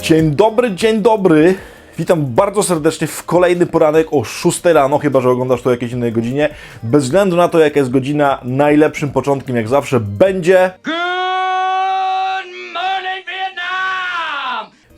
Dzień dobry, dzień dobry. Witam bardzo serdecznie w kolejny poranek o 6 rano, chyba że oglądasz to o jakiejś innej godzinie. Bez względu na to, jaka jest godzina, najlepszym początkiem jak zawsze będzie...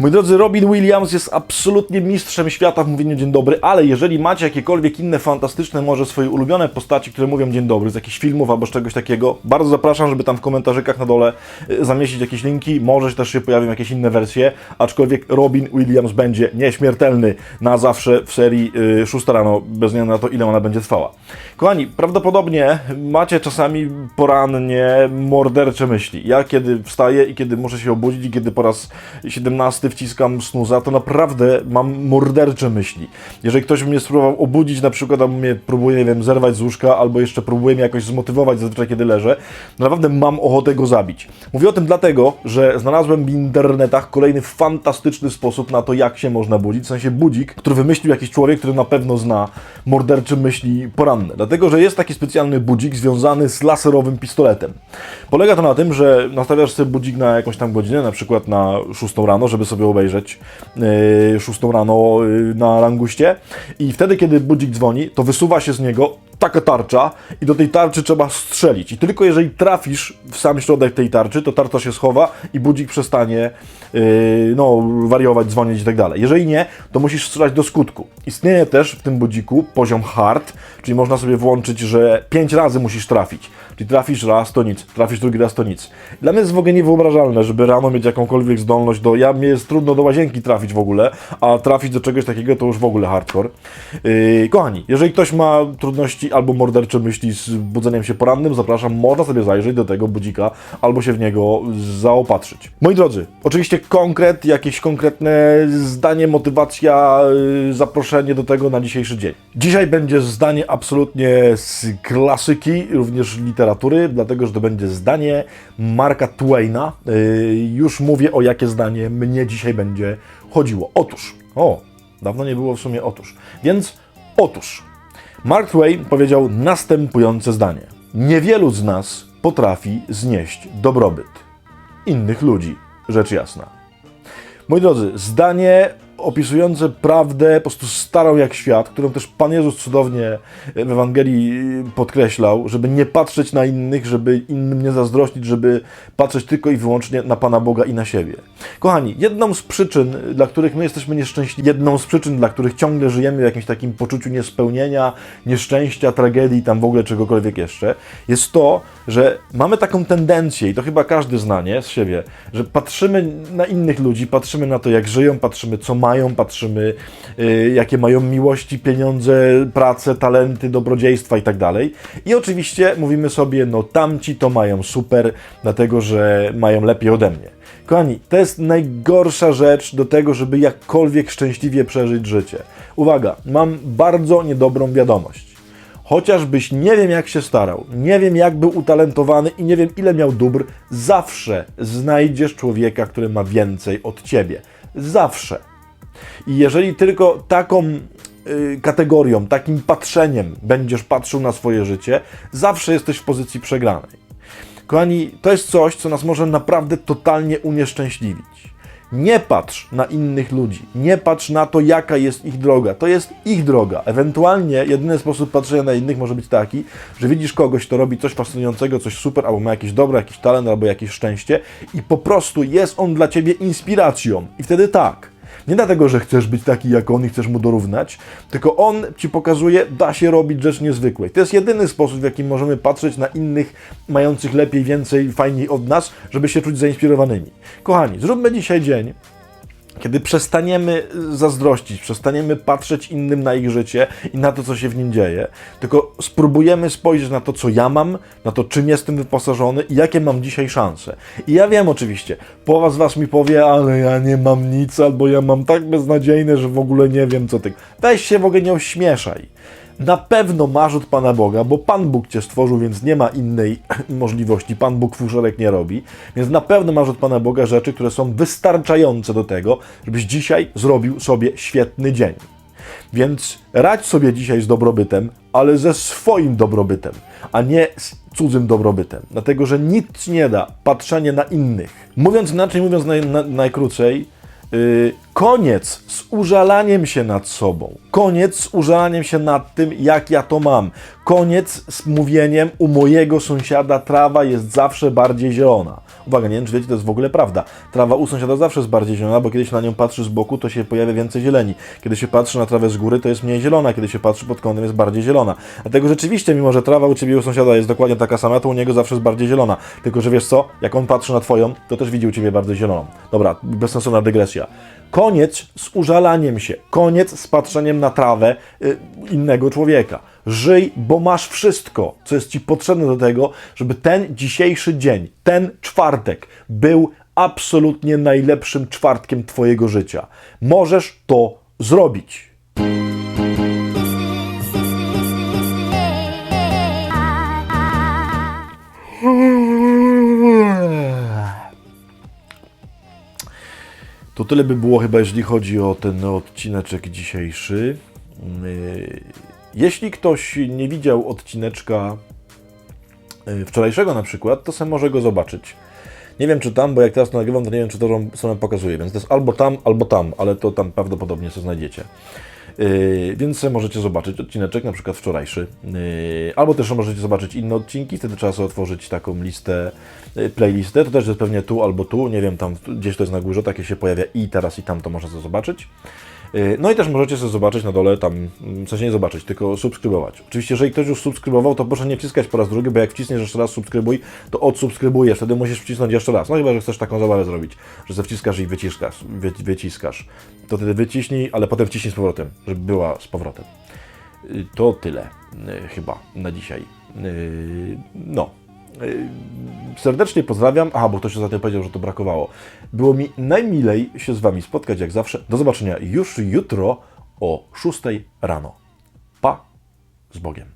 Moi drodzy, Robin Williams jest absolutnie mistrzem świata w mówieniu dzień dobry, ale jeżeli macie jakiekolwiek inne fantastyczne, może swoje ulubione postaci, które mówią dzień dobry, z jakichś filmów albo z czegoś takiego, bardzo zapraszam, żeby tam w komentarzykach na dole zamieścić jakieś linki, może też się pojawią jakieś inne wersje, aczkolwiek Robin Williams będzie nieśmiertelny na zawsze w serii 6 rano, bez względu na to, ile ona będzie trwała. Kochani, prawdopodobnie macie czasami porannie mordercze myśli. Ja kiedy wstaję i kiedy muszę się obudzić i kiedy po raz 17 wciskam snuza, to naprawdę mam mordercze myśli. Jeżeli ktoś mnie spróbował obudzić na przykład, albo mnie próbuje, nie wiem, zerwać z łóżka, albo jeszcze próbuje mnie jakoś zmotywować zazwyczaj, kiedy leżę, naprawdę mam ochotę go zabić. Mówię o tym dlatego, że znalazłem w internetach kolejny fantastyczny sposób na to, jak się można budzić, w sensie budzik, który wymyślił jakiś człowiek, który na pewno zna mordercze myśli poranne. Dlatego, że jest taki specjalny budzik związany z laserowym pistoletem. Polega to na tym, że nastawiasz sobie budzik na jakąś tam godzinę, na przykład na 6 rano, żeby sobie obejrzeć 6 rano na languście i wtedy, kiedy budzik dzwoni, to wysuwa się z niego taka tarcza i do tej tarczy trzeba strzelić. I tylko jeżeli trafisz w sam środek tej tarczy, to tarcza się schowa i budzik przestanie wariować, dzwonić i tak dalej. Jeżeli nie, to musisz strzelać do skutku. Istnieje też w tym budziku poziom hard, czyli można sobie włączyć, że 5 razy musisz trafić. Czyli trafisz raz, to nic, trafisz drugi raz, to nic. Dla mnie jest w ogóle niewyobrażalne, żeby rano mieć jakąkolwiek zdolność do... Mnie jest trudno do łazienki trafić w ogóle, a trafić do czegoś takiego to już w ogóle hardcore. Kochani, jeżeli ktoś ma trudności albo mordercze myśli z budzeniem się porannym, zapraszam, można sobie zajrzeć do tego budzika albo się w niego zaopatrzyć. Moi drodzy, oczywiście konkret, jakieś konkretne zdanie, motywacja, zaproszenie do tego na dzisiejszy dzień. Dzisiaj będzie zdanie absolutnie z klasyki, również literatury, dlatego, że to będzie zdanie Marka Twaina. Już mówię, o jakie zdanie mnie dzisiaj będzie chodziło. Dawno nie było w sumie otóż. Mark Twain powiedział następujące zdanie. Niewielu z nas potrafi znieść dobrobyt innych ludzi, rzecz jasna. Moi drodzy, zdanie opisujące prawdę, po prostu starą jak świat, którą też Pan Jezus cudownie w Ewangelii podkreślał, żeby nie patrzeć na innych, żeby innym nie zazdrościć, żeby patrzeć tylko i wyłącznie na Pana Boga i na siebie. Kochani, jedną z przyczyn, dla których my jesteśmy nieszczęśliwi, jedną z przyczyn, dla których ciągle żyjemy w jakimś takim poczuciu niespełnienia, nieszczęścia, tragedii, tam w ogóle czegokolwiek jeszcze, jest to, że mamy taką tendencję, i to chyba każdy zna, nie, z siebie, że patrzymy na innych ludzi, patrzymy na to, jak żyją, patrzymy, co mają, patrzymy, jakie mają miłości, pieniądze, pracę, talenty, dobrodziejstwa i tak dalej. I oczywiście mówimy sobie, no tamci to mają super, dlatego że mają lepiej ode mnie. Kochani, to jest najgorsza rzecz do tego, żeby jakkolwiek szczęśliwie przeżyć życie. Uwaga, mam bardzo niedobrą wiadomość. Chociażbyś nie wiem jak się starał, nie wiem jak był utalentowany i nie wiem ile miał dóbr, zawsze znajdziesz człowieka, który ma więcej od ciebie. Zawsze. I jeżeli tylko taką kategorią, takim patrzeniem będziesz patrzył na swoje życie, zawsze jesteś w pozycji przegranej. Kochani, to jest coś, co nas może naprawdę totalnie unieszczęśliwić. Nie patrz na innych ludzi, nie patrz na to, jaka jest ich droga. To jest ich droga. Ewentualnie jedyny sposób patrzenia na innych może być taki, że widzisz kogoś, kto robi coś fascynującego, coś super, albo ma jakieś dobro, jakiś talent, albo jakieś szczęście i po prostu jest on dla ciebie inspiracją. I wtedy tak. Nie dlatego, że chcesz być taki jak on i chcesz mu dorównać, tylko on ci pokazuje, da się robić rzecz niezwykłej. To jest jedyny sposób, w jaki możemy patrzeć na innych, mających lepiej, więcej, fajniej od nas, żeby się czuć zainspirowanymi. Kochani, zróbmy dzisiaj dzień, kiedy przestaniemy zazdrościć, przestaniemy patrzeć innym na ich życie i na to, co się w nim dzieje, tylko spróbujemy spojrzeć na to, co ja mam, na to, czym jestem wyposażony i jakie mam dzisiaj szanse. I ja wiem oczywiście, połowa z was mi powie, ale ja nie mam nic, albo ja mam tak beznadziejne, że w ogóle nie wiem, co ty... Weź się w ogóle nie ośmieszaj. Na pewno masz od Pana Boga, bo Pan Bóg Cię stworzył, więc nie ma innej możliwości. Pan Bóg fuszerek nie robi. Więc na pewno masz od Pana Boga rzeczy, które są wystarczające do tego, żebyś dzisiaj zrobił sobie świetny dzień. Więc radź sobie dzisiaj z dobrobytem, ale ze swoim dobrobytem, a nie z cudzym dobrobytem. Dlatego, że nic nie da patrzenie na innych. Mówiąc inaczej, mówiąc najkrócej, Koniec z użalaniem się nad sobą. Koniec z użalaniem się nad tym, jak ja to mam. Koniec z mówieniem, u mojego sąsiada trawa jest zawsze bardziej zielona. Uwaga, nie wiem, czy wiecie, to jest w ogóle prawda. Trawa u sąsiada zawsze jest bardziej zielona, bo kiedy się na nią patrzy z boku, to się pojawia więcej zieleni. Kiedy się patrzy na trawę z góry, to jest mniej zielona. Kiedy się patrzy pod kątem, jest bardziej zielona. Dlatego rzeczywiście, mimo że trawa u ciebie i u sąsiada jest dokładnie taka sama, to u niego zawsze jest bardziej zielona. Tylko, że wiesz co? Jak on patrzy na twoją, to też widzi u ciebie bardziej zieloną. Dobra, bezsensowna dygresja. Koniec z użalaniem się. Koniec z patrzeniem na trawę innego człowieka. Żyj, bo masz wszystko, co jest ci potrzebne do tego, żeby ten dzisiejszy dzień, ten czwartek był absolutnie najlepszym czwartkiem twojego życia. Możesz to zrobić. To tyle by było chyba, jeżeli chodzi o ten odcineczek dzisiejszy. Jeśli ktoś nie widział odcineczka wczorajszego na przykład, to sobie może go zobaczyć. Nie wiem, czy tam, bo jak teraz to nagrywam, to nie wiem, czy to sobie pokazuje, więc to jest albo tam, ale to tam prawdopodobnie sobie znajdziecie. Więc sobie możecie zobaczyć odcineczek, na przykład wczorajszy. Albo też możecie zobaczyć inne odcinki, wtedy trzeba sobie otworzyć taką listę, playlistę. To też jest pewnie tu albo tu, nie wiem, tam gdzieś to jest na górze, takie się pojawia i teraz i tam, to można sobie zobaczyć. No i też możecie sobie zobaczyć na dole, tam, w sensie nie zobaczyć, tylko subskrybować. Oczywiście, jeżeli ktoś już subskrybował, to proszę nie wciskać po raz drugi, bo jak wcisniesz jeszcze raz subskrybuj, to odsubskrybujesz, wtedy musisz wcisnąć jeszcze raz. No chyba, że chcesz taką zabawę zrobić, że sobie wciskasz i wyciskasz. To wtedy wyciśnij, ale potem wciśnij z powrotem, żeby była z powrotem. To tyle chyba na dzisiaj. No. Serdecznie pozdrawiam. Aha, bo ktoś ostatnio powiedział, że to brakowało. Było mi najmilej się z Wami spotkać, jak zawsze. Do zobaczenia już jutro o 6 rano. Pa, z Bogiem.